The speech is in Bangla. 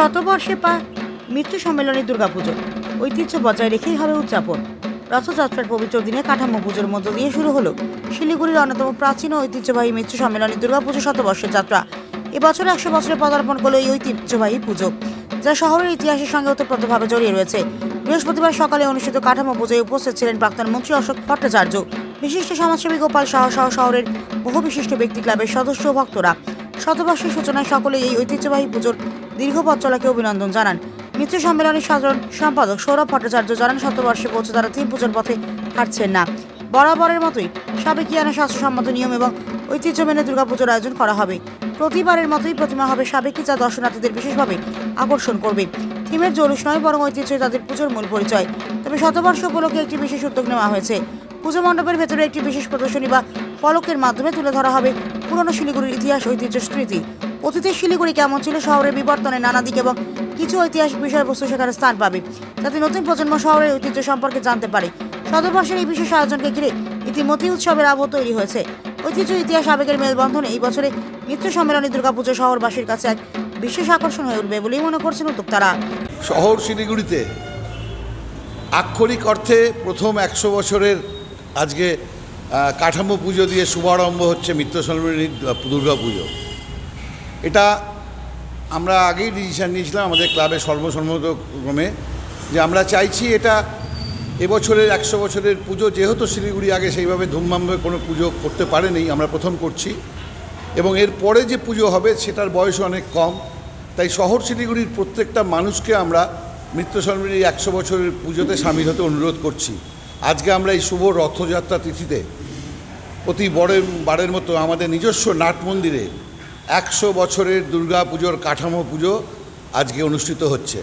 শতবর্ষে মৃত্যু সম্মেলনী দুর্গাপুজো ঐতিহ্য বজায় রেখেই হবে উদযাপন। রথযাত্রার পবিত্র দিনে কাঠামো পুজোর মধ্য দিয়ে শুরু হলো শিলিগুড়ির অন্যতম প্রাচীন ও ঐতিহ্যবাহী মৃত্যু সম্মেলনী দুর্গাপুজো শতবর্ষের যাত্রা। এবছর 100 বছরে পদার্পণ করলো এই ঐতিহ্যবাহী পুজো, যা শহরের ইতিহাসের সঙ্গে ওতপ্রোতভাবে জড়িয়ে রয়েছে। বৃহস্পতিবার সকালে অনুষ্ঠিত কাঠামো পুজোয় উপস্থিত ছিলেন প্রাক্তন মন্ত্রী অশোক ভট্টাচার্য, বিশিষ্ট সমাজসেবী গোপাল সাহা সহ শহরের বহু বিশিষ্ট ব্যক্তি ক্লাবের সদস্য ও ভক্তরা। শতবর্ষের সূচনায় সকলে এই ঐতিহ্যবাহী পুজোর দীর্ঘ পথ চলাকে অভিনন্দন জানান। মৃত্যু সম্মেলনের সাধারণ সম্পাদক সৌরভ ভট্টাচার্য জানান, শতবর্ষে পৌঁছে তারা থিম পুজোর পথে হাঁটছেন না। বরাবরের মতোই সাবেকিয়ানা স্বাস্থ্যসম্মত নিয়ম এবং ঐতিহ্য মেনে দুর্গাপুজোর আয়োজন করা হবে। প্রতিবারের মতোই প্রতিমা হবে সাবেকি, যা দর্শনার্থীদের বিশেষভাবে আকর্ষণ করবে। থিমের জৌলুস নয়, বরং ঐতিহ্যই তাদের পুজোর মূল পরিচয়। তবে শতবর্ষ উপলক্ষে একটি বিশেষ উদ্যোগ নেওয়া হয়েছে। পুজো মণ্ডপের ভেতরে একটি বিশেষ প্রদর্শনী বা ফলকের মাধ্যমে তুলে ধরা হবে পুরনো শিলিগুড়ির ইতিহাস, ঐতিহ্য, স্মৃতি। অতীতের শিলিগুড়ি কেমন ছিল, শহরের বিবর্তনের নানা দিক এবং কিছু ঐতিহাসিক বিষয়বস্তু সেখানে স্থান পাবে, যাতে নতুন প্রজন্ম শহরের ঐতিহ্য সম্পর্কে জানতে পারে। শতবর্ষের এই বিশেষ আয়োজনকে ঘিরে ইতিমধ্যেই উৎসবের আবহ তৈরি হয়েছে। ঐতিহ্য, ইতিহাস, আবেগের মেলবন্ধনে এই বছরে মৃত্যু সম্মেলনী দুর্গাপুজো শহরবাসীর কাছে এক বিশেষ আকর্ষণ হয়ে উঠবে বলেই মনে করছেন উদ্যোক্তারা। শহর শিলিগুড়িতে আক্ষরিক অর্থে প্রথম 100 বছরের আজকে কাঠামো পুজো দিয়ে শুভারম্ভ হচ্ছে মৃত্যু সম্মেলনী দুর্গা পুজো। এটা আমরা আগেই ডিসিশন নিয়েছিলাম আমাদের ক্লাবের সর্বসম্মতক্রমে যে আমরা চাইছি এটা এবছরের 100 বছরের পুজো, যেহেতু শিলিগুড়ি আগে সেইভাবে ধুমধামভাবে কোনো পুজো করতে পারেনি, আমরা প্রথম করছি এবং এর পরে যে পুজো হবে সেটার বয়স অনেক কম। তাই শহর শিলিগুড়ির প্রত্যেকটা মানুষকে আমরা মৃত্যু সম্মেলনী 100 বছরের পুজোতে সামিল হতে অনুরোধ করছি। আজকে আমরা এই শুভ রথযাত্রা তিথিতে প্রতিবারের মতো আমাদের নিজস্ব নাট মন্দিরে 100 বছরের দুর্গা পুজোর কাঠামো পুজো আজকে অনুষ্ঠিত হচ্ছে।